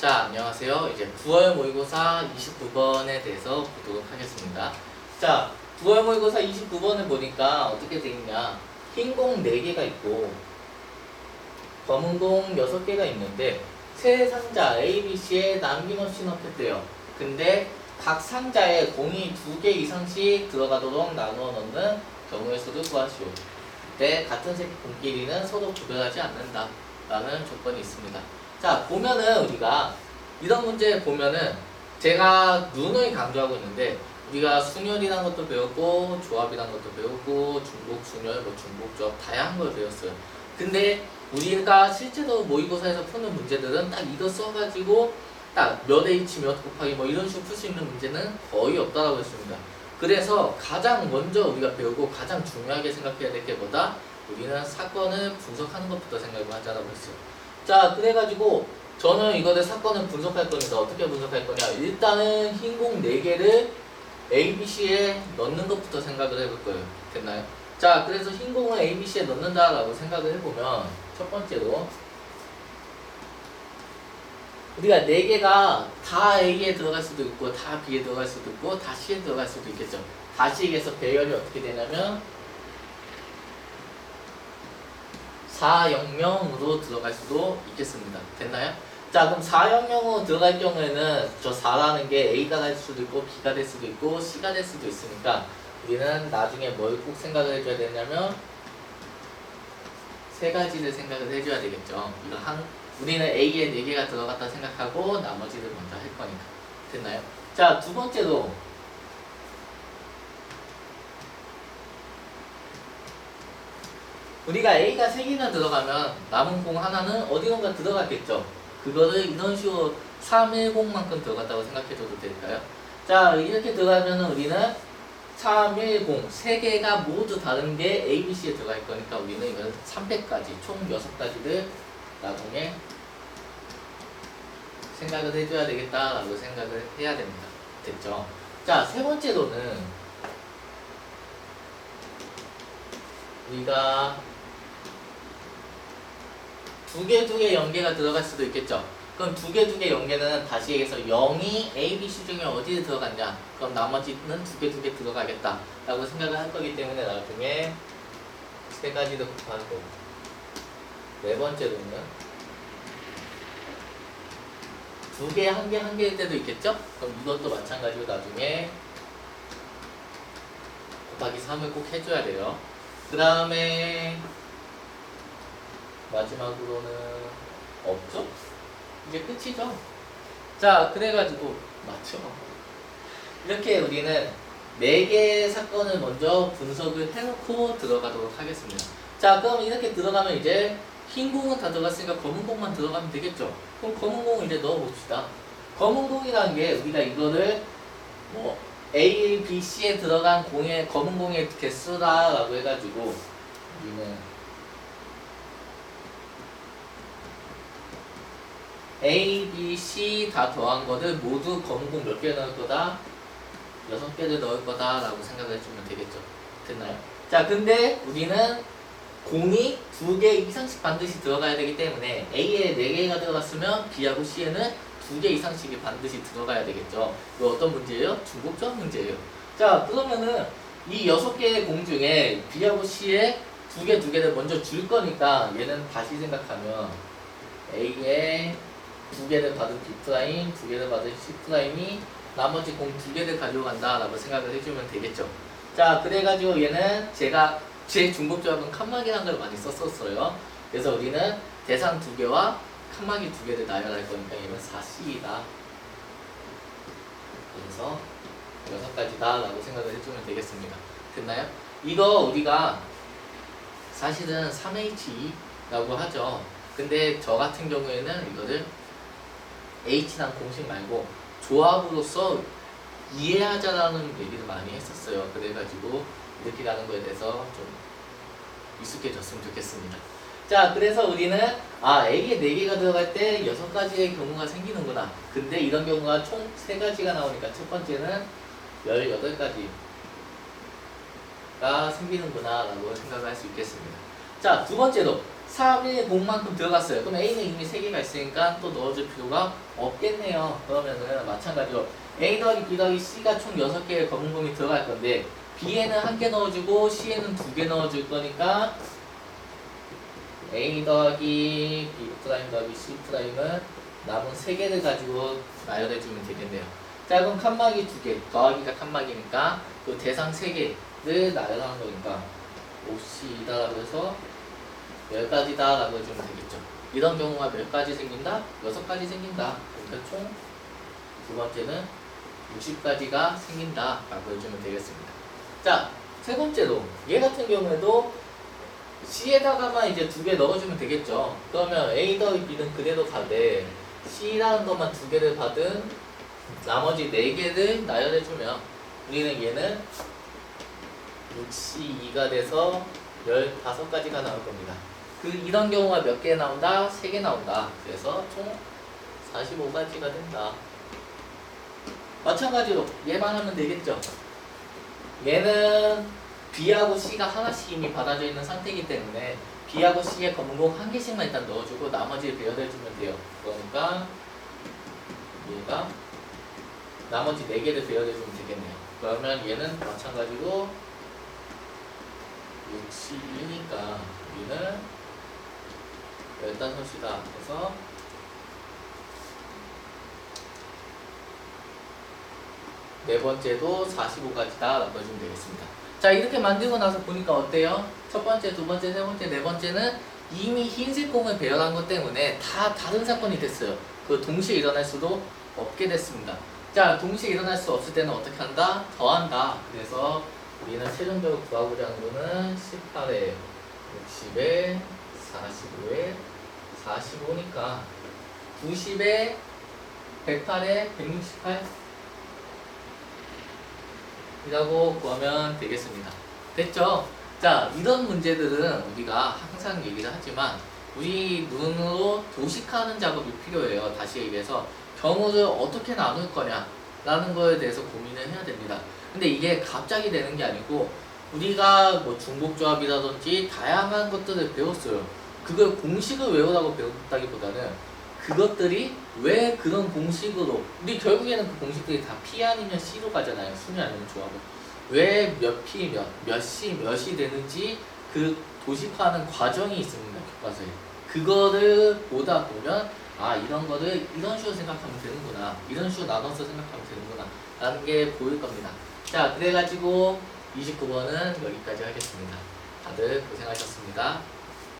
자, 안녕하세요. 이제 9월 모의고사 29번에 대해서 보도록 하겠습니다. 자, 9월 모의고사 29번을 보니까 어떻게 되어 있냐. 흰 공 4개가 있고 검은 공 6개가 있는데 세 상자 A, B, C에 남김없이 넣겠대요. 근데 각 상자에 공이 2개 이상씩 들어가도록 나누어 넣는 경우의 수를 구하시오. 그때 같은 색 공끼리는 서로 구별하지 않는다 라는 조건이 있습니다. 자, 보면은 우리가 이런 문제 보면은 제가 누누이 강조하고 있는데 우리가 순열이라는 것도 배웠고 조합이라는 것도 배웠고 중복 순열, 중복 조합 다양한 걸 배웠어요. 근데 우리가 실제로 모의고사에서 푸는 문제들은 딱 이거 써가지고 딱 몇 H 몇 곱하기 뭐 이런 식으로 풀 수 있는 문제는 거의 없다라고 했습니다. 그래서 가장 먼저 우리가 배우고 가장 중요하게 생각해야 될 게 뭐다? 우리는 사건을 분석하는 것부터 생각을 하자라고 했어요. 자, 그래가지고 저는 이거를 사건을 분석할 겁니다. 어떻게 분석할 거냐? 일단은 흰 공 4개를 A, B, C에 넣는 것부터 생각을 해볼 거예요. 됐나요? 자, 그래서 흰 공을 A, B, C에 넣는다라고 생각을 해보면 첫 번째로 우리가 4개가 다 A에 들어갈 수도 있고 다 B에 들어갈 수도 있고 다 C에 들어갈 수도 있겠죠. 다시에서 배열이 어떻게 되냐면 400으로 들어갈 수도 있겠습니다. 됐나요? 자, 그럼 400으로 들어갈 경우에는 저 4라는 게 A가 될 수도 있고 B가 될 수도 있고 C가 될 수도 있으니까 우리는 나중에 뭘 꼭 생각을 해줘야 되냐면 세 가지를 생각을 해줘야 되겠죠. 이거 우리는 A에 4개가 들어갔다 생각하고 나머지를 먼저 할 거니까. 됐나요? 자, 두 번째로 우리가 A가 3개가 들어가면 남은 공 하나는 어디론가 들어갔겠죠. 그거를 이런 식으로 310만큼 들어갔다고 생각해줘도 될까요? 자, 이렇게 들어가면 우리는 310, 3개가 모두 다른 게 A, B, C에 들어갈 거니까 우리는 이걸 300까지, 총 6가지를 나중에 생각을 해줘야 되겠다라고 생각을 해야 됩니다. 됐죠? 자, 세 번째로는 우리가 2개 연계가 들어갈 수도 있겠죠. 그럼 2개 연계는 다시 얘기해서 0이 A, B, C 중에 어디에 들어갔냐? 그럼 나머지는 2개 들어가겠다 라고 생각을 할 거기 때문에 나중에 3가지도 곱하고 네 번째로는 2개, 1개일 때도 있겠죠? 그럼 이것도 마찬가지로 나중에 곱하기 3을 꼭 해줘야 돼요. 그 다음에 마지막으로는 없죠? 이제 끝이죠? 자, 그래가지고 맞죠? 이렇게 우리는 4개의 사건을 먼저 분석을 해놓고 들어가도록 하겠습니다. 자, 그럼 이렇게 들어가면 이제 흰 공은 다 들어갔으니까 검은 공만 들어가면 되겠죠? 그럼 검은 공을 이제 넣어봅시다. 검은 공이라는 게 우리가 이거를 뭐 A, B, C에 들어간 공의 검은 공의 개수다라고 해가지고 우리는 A, B, C 다 더한 거를 모두 검은 공 몇 개 넣을 거다? 6개를 넣을 거다 라고 생각을 해주면 되겠죠. 됐나요? 자, 근데 우리는 공이 2개 이상씩 반드시 들어가야 되기 때문에 A에 4개가 들어갔으면 B하고 C에는 2개 이상씩이 반드시 들어가야 되겠죠. 이거 어떤 문제예요? 중복조합 문제예요. 자, 그러면은 이 6개의 공 중에 B하고 C에 2개를 먼저 줄 거니까 얘는 다시 생각하면 A에 2개를 받은 B', 2개를 받은 C'이 나머지 공 2개를 가져간다 라고 생각을 해주면 되겠죠. 자, 그래가지고 얘는 제 중복조합은 칸막이라는 걸 많이 썼었어요. 그래서 우리는 대상 2개와 칸막이 2개를 나열할 거니까 얘는 4C이다. 그래서 6가지다 라고 생각을 해주면 되겠습니다. 됐나요? 이거 우리가 사실은 3H2라고 하죠. 근데 저 같은 경우에는 이거를 H란 공식 말고 조합으로서 이해하자라는 얘기를 많이 했었어요. 그래가지고 이렇게 가는 거에 대해서 좀 익숙해졌으면 좋겠습니다. 자, 그래서 우리는 A에 4개가 들어갈 때 6가지의 경우가 생기는구나. 근데 이런 경우가 총 3가지가 나오니까 첫 번째는 18가지가 생기는구나 라고 생각을 할 수 있겠습니다. 자, 두 번째로 310만큼 들어갔어요. 그럼 A는 이미 3개가 있으니까 또 넣어줄 필요가 없겠네요. 그러면은 마찬가지로 A 더하기 B 더하기 C가 총 6개의 검은공이 들어갈 건데 B에는 1개 넣어주고 C에는 2개 넣어줄 거니까 A 더하기 B 프라임 더하기 C 프라임은 남은 3개를 가지고 나열해주면 되겠네요. 자, 그럼 칸막이 2개, 더하기가 칸막이니까 그 대상 3개를 나열하는 거니까 몫이 이다라고 해서 10가지다 라고 해주면 되겠죠. 이런 경우가 몇 가지 생긴다? 6가지 생긴다. 그러니까 총 두 번째는 60가지가 생긴다 라고 해주면 되겠습니다. 자, 세 번째로 얘 같은 경우에도 C에다가만 이제 2개 넣어주면 되겠죠. 그러면 A 더하기 B는 그대로 가되 C라는 것만 2개를 받은 나머지 4개를 나열해주면 우리는 얘는 62가 돼서 15가지가 나올 겁니다. 이런 경우가 몇 개 나온다? 3개 나온다. 그래서 총 45가지가 된다. 마찬가지로 얘만 하면 되겠죠. 얘는 B하고 C가 하나씩 이미 받아져 있는 상태이기 때문에 B하고 C의 검은공 1개씩만 일단 넣어주고 나머지를 배열해주면 돼요. 그러니까 얘가 나머지 4개를 배열해주면 되겠네요. 그러면 얘는 마찬가지로 62니까 우리는 15이다 해서 네 번째도 45가지다 라고 해주면 되겠습니다. 자, 이렇게 만들고 나서 보니까 어때요? 첫 번째, 두 번째, 세 번째, 네 번째는 이미 흰색 공을 배열한 것 때문에 다 다른 사건이 됐어요. 그 동시에 일어날 수도 없게 됐습니다. 자, 동시에 일어날 수 없을 때는 어떻게 한다? 더한다. 그래서 우리는 최종적으로 구하고자 하는 거는 18에 60에 45에 45니까 90에 108에 168 이라고 구하면 되겠습니다. 됐죠? 자, 이런 문제들은 우리가 항상 얘기를 하지만 우리 눈으로 도식하는 작업이 필요해요. 다시 얘기해서 경우를 어떻게 나눌 거냐 라는 거에 대해서 고민을 해야 됩니다. 근데 이게 갑자기 되는 게 아니고 우리가 뭐 중복조합이라든지 다양한 것들을 배웠어요. 그걸 공식을 외우라고 배웠다기보다는 그것들이 왜 그런 공식으로 우리 결국에는 그 공식들이 다 P 아니면 C로 가잖아요. 순위 아니면 조합을. 왜 몇 P 몇 C 몇이 되는지 그 도식화하는 과정이 있습니다. 교과서에. 그거를 보다 보면 아, 이런 거를 이런 식으로 생각하면 되는구나, 이런 식으로 나눠서 생각하면 되는구나 라는 게 보일 겁니다. 자, 그래가지고 29번은 여기까지 하겠습니다. 다들 고생하셨습니다.